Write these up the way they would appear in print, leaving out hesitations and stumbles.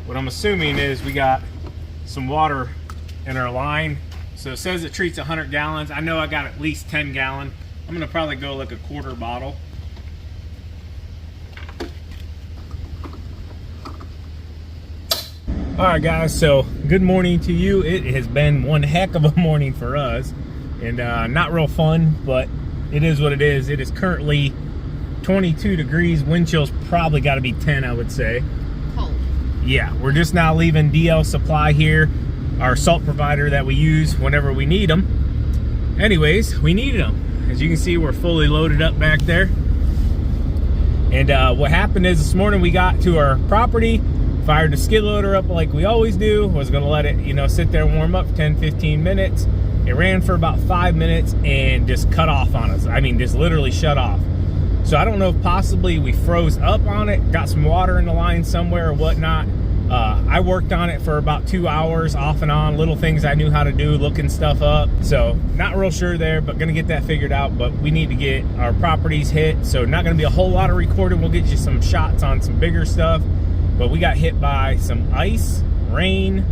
What I'm assuming is we got some water in our line. So it says it treats 100 gallons. I know I got at least 10 gallon. I'm gonna probably go like a quarter bottle. All right, guys, so good morning to you. It has been one heck of a morning for us, and not real fun, but it is what it is. It is currently 22 degrees. Wind chill's probably got to be 10, I would say. Cold. Yeah, we're just now leaving DL Supply here, our salt provider that we use whenever we need them. Anyways, we needed them. As you can see, we're fully loaded up back there. And what happened is this morning we got to our property, fired the skid loader up like we always do, was gonna let it, you know, sit there and warm up for 10-15 minutes. It ran for about 5 minutes and just cut off on us. I mean, just literally shut off. So I don't know if possibly we froze up on it, got some water in the line somewhere or whatnot. I worked on it for about 2 hours off and on, little things I knew how to do, looking stuff up. So not real sure there, but gonna get that figured out. But we need to get our properties hit. So not gonna be a whole lot of recording. We'll get you some shots on some bigger stuff. But we got hit by some ice, rain,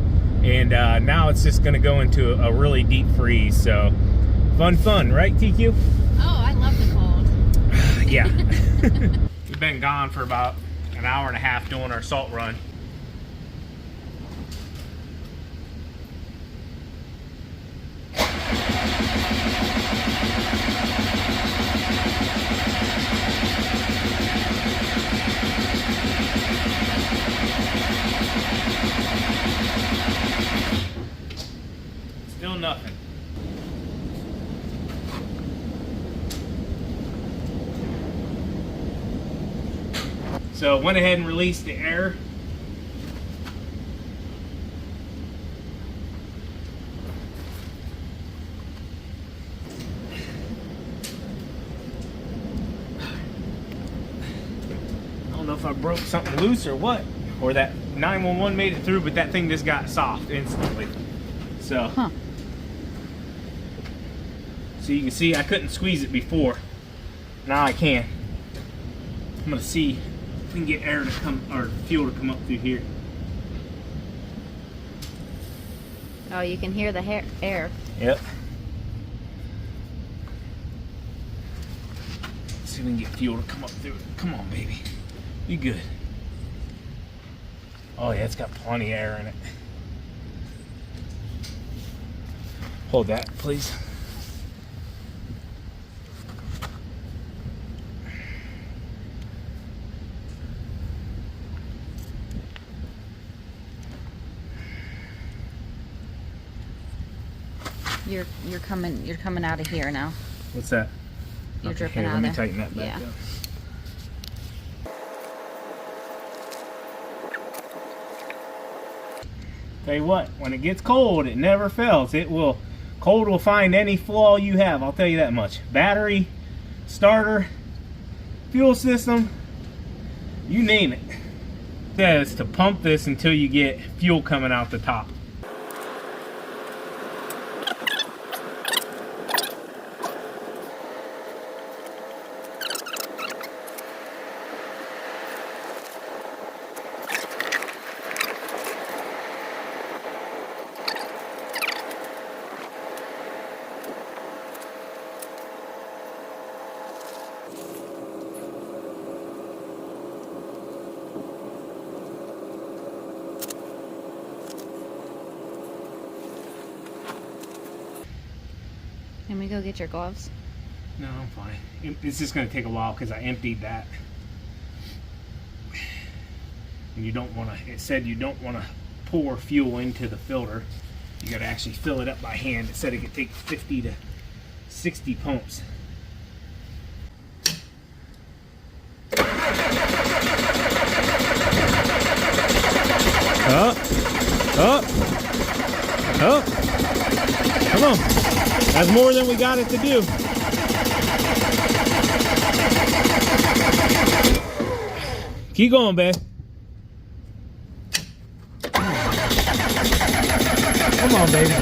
and now it's just gonna go into a really deep freeze. So fun, right, TQ? Oh, I love the cold. Yeah. We've been gone for about an hour and a half doing our salt run. Still nothing. So went ahead and released the air. I don't know if I broke something loose or what, or that 911 made it through, but that thing just got soft instantly. So, so you can see I couldn't squeeze it before. Now I can. I'm gonna see if we can get air to come, or fuel to come up through here. Oh, you can hear the air. Yep. Let's see if we can get fuel to come up through it. Come on, baby. You good. Oh yeah, it's got plenty of air in it. Hold that, please. You're coming out of here now. What's that? You're Okay, dripping here, out let me of tighten that back yeah. down. Tell you what, when it gets cold, it never fails. Cold will find any flaw you have, I'll tell you that much. Battery, starter, fuel system, you name it. It says to pump this until you get fuel coming out the top. Can we go get your gloves? No, I'm fine. It's just going to take a while because I emptied that. And you don't want to, it said you don't want to pour fuel into the filter. You got to actually fill it up by hand. It said it could take 50 to 60 pumps. Up. Come on. That's more than we got it to do. Keep going, babe. Come on, baby.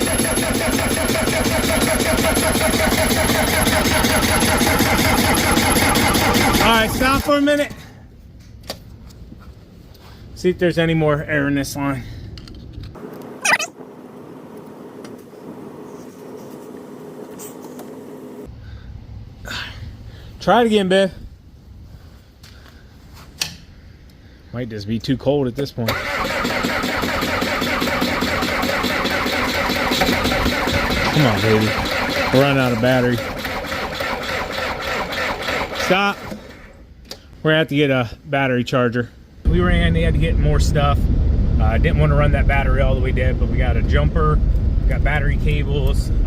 All right, stop for a minute. See if there's any more air in this line. Try it again, babe. Might just be too cold at this point. Come on, baby. We're running out of battery. Stop. We're gonna have to get a battery charger. We ran, they had to get more stuff. I didn't want to run that battery all the way dead, but we got a jumper, we got battery cables, went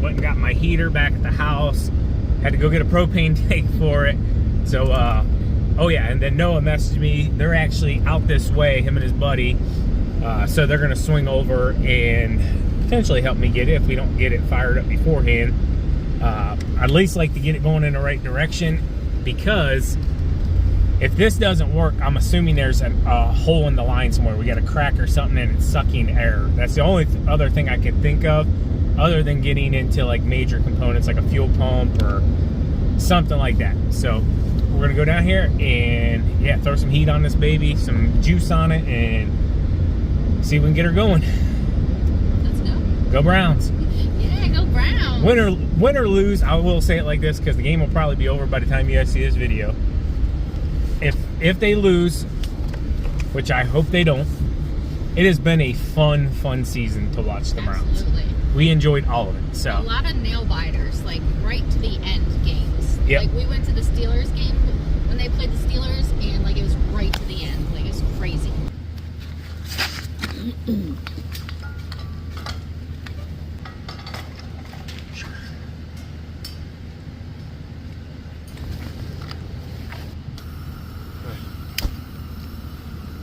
and got my heater back at the house. Had to go get a propane tank for it. So, oh yeah, and then Noah messaged me. They're actually out this way, him and his buddy. So they're gonna swing over and potentially help me get it if we don't get it fired up beforehand. I'd at least like to get it going in the right direction, because if this doesn't work, I'm assuming there's a hole in the line somewhere. We got a crack or something and it's sucking air. That's the only other thing I can think of, other than getting into like major components like a fuel pump or something like that. So we're gonna go down here and yeah, throw some heat on this baby, some juice on it, and see if we can get her going. Let's go. Go Browns. Yeah, go Browns. Win or lose, I will say it like this, because the game will probably be over by the time you guys see this video. If they lose, which I hope they don't, it has been a fun season to watch the Browns. Absolutely. We enjoyed all of it. So a lot of nail biters, like right to the end games. Yep. Like we went to the Steelers game when they played the Steelers, and like it was right to the end. Like it was crazy.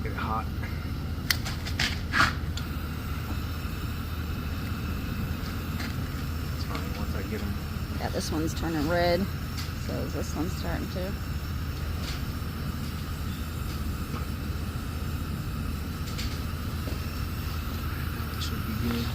get it hot. It's fine once I get them. Yeah, this one's turning red. So is this one starting to? That should be good.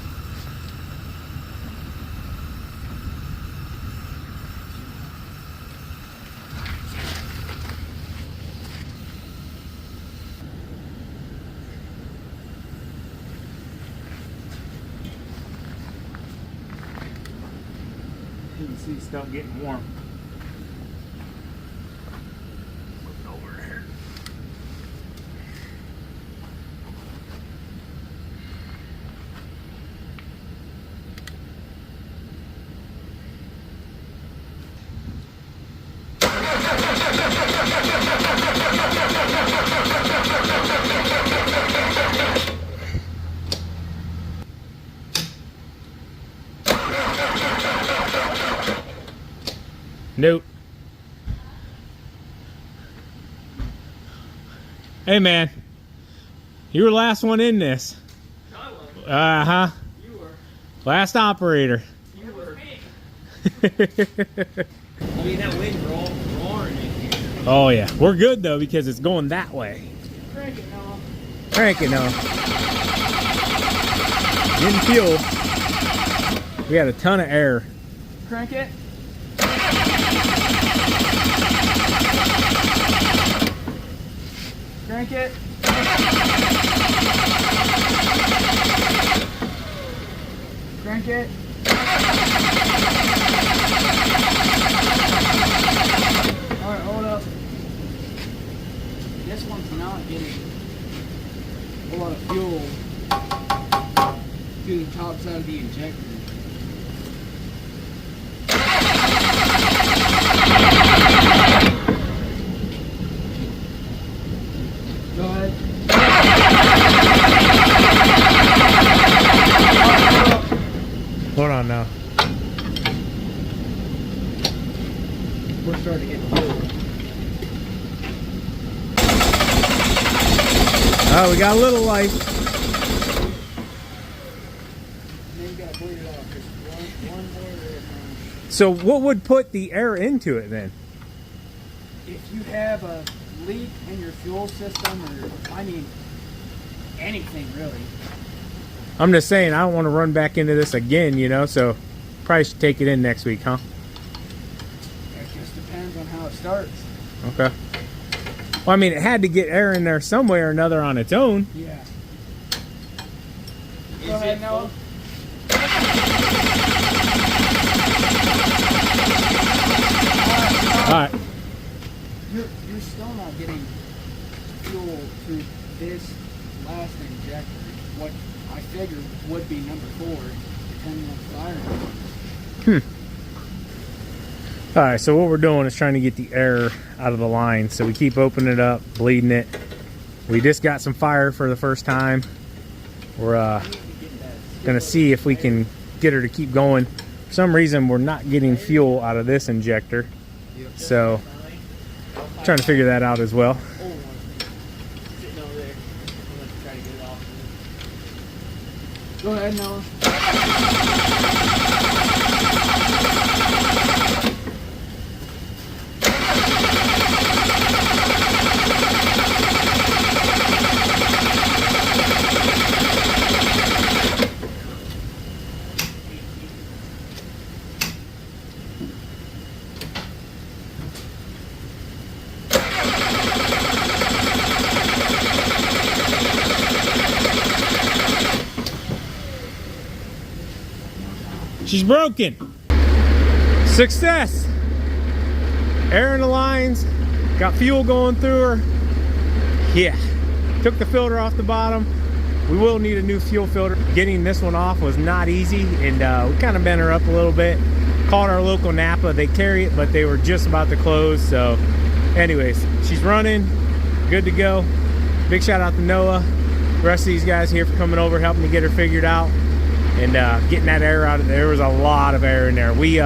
You can see stuff getting warm. Look over here. Nope. Hey man, you were the last one in this. Uh-huh. You were. Last operator. You were. Oh I mean, that wind roaring in here. yeah, we're good though because it's going that way. Crank it, Noah. Crank it now. Getting fuel. We got a ton of air. Crank it. Crank it. Crank it. Alright, hold up. This one's not getting a lot of fuel to the top side of the injector. Go ahead. Hold on now. We're starting to get fuel. Oh, we got a little light. And then you gotta bleed it off. Just one more there. So what would put the air into it then? If you have a leak in your fuel system, or I mean anything really, I'm just saying I don't want to run back into this again, you know, so probably should take it in next week, huh? it just depends on how it starts. Okay. Well, I mean, it had to get air in there some way or another on its own. Yeah. Go ahead, Noah. All right. You're still not getting fuel through this last injector. What I figured would be number 4, depending on firing. All right, so what we're doing is trying to get the air out of the line. So we keep opening it up, bleeding it. We just got some fire for the first time. We're gonna see if we can get her to keep going. For some reason, we're not getting fuel out of this injector. So trying to figure that out as well. Go ahead, Noah. She's broken. Success. Air in the lines. Got fuel going through her. Yeah. Took the filter off the bottom. We will need a new fuel filter. Getting this one off was not easy, and we kind of bent her up a little bit. Called our local Napa. They carry it, but they were just about to close. So anyways, she's running. Good to go. Big shout out to Noah. The rest of these guys here for coming over, helping me get her figured out. And getting that air out of there. There was a lot of air in there. We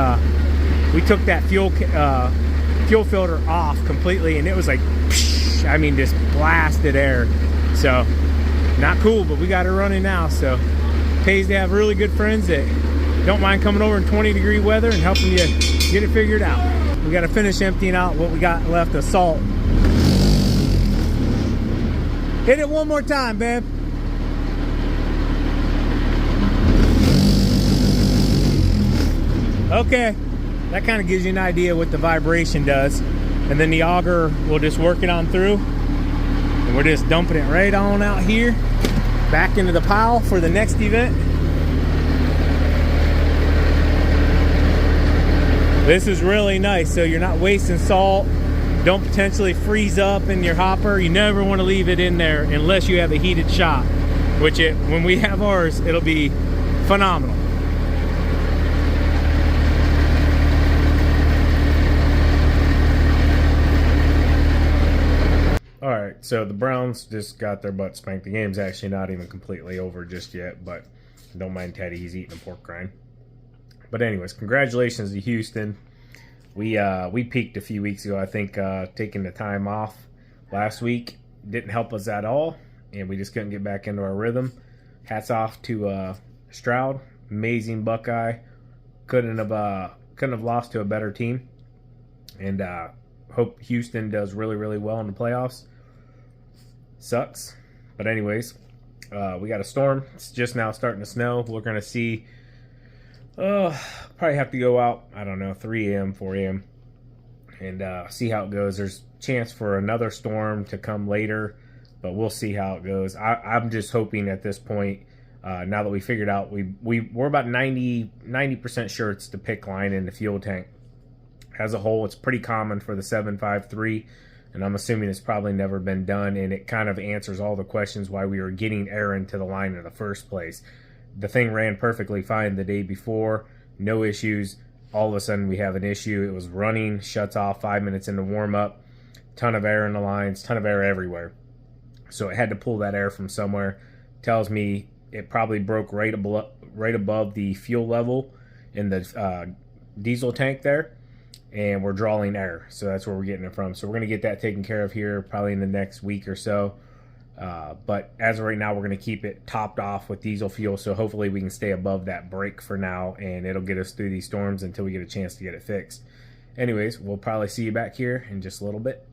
took that fuel filter off completely, and it was like, psh, I mean, just blasted air. So not cool, but we got her running now. So pays to have really good friends that don't mind coming over in 20-degree weather and helping you get it figured out. We got to finish emptying out what we got left of salt. Hit it one more time, babe. Okay, that kind of gives you an idea what the vibration does. And then the auger will just work it on through. And we're just dumping it right on out here, back into the pile for the next event. This is really nice, so you're not wasting salt. Don't potentially freeze up in your hopper. You never want to leave it in there unless you have a heated shop, which when we have ours, it'll be phenomenal. Alright, so the Browns just got their butt spanked. The game's actually not even completely over just yet, but don't mind Teddy, he's eating a pork rind. But anyways, congratulations to Houston. We peaked a few weeks ago. I think taking the time off last week didn't help us at all, and we just couldn't get back into our rhythm. Hats off to Stroud, amazing Buckeye. Couldn't have lost to a better team, and hope Houston does really, really well in the playoffs. Sucks, but anyways, we got a storm. It's just now starting to snow. We're gonna see. Probably have to go out, I don't know, 3 a.m., 4 a.m. and see how it goes. There's a chance for another storm to come later, but we'll see how it goes. I'm just hoping at this point, now that we figured out, we're about 90% sure it's the PIC line in the fuel tank. As a whole, it's pretty common for the 753, and I'm assuming it's probably never been done, and it kind of answers all the questions why we were getting air into the line in the first place. The thing ran perfectly fine the day before, no issues. All of a sudden we have an issue. It was running, shuts off 5 minutes into warm-up, ton of air in the lines, ton of air everywhere. So it had to pull that air from somewhere. Tells me it probably broke right above the fuel level in the diesel tank there, and we're drawing air. So that's where we're getting it from. So we're going to get that taken care of here probably in the next week or so. But as of right now, we're going to keep it topped off with diesel fuel, so hopefully we can stay above that break for now, and it'll get us through these storms until we get a chance to get it fixed. Anyways, we'll probably see you back here in just a little bit.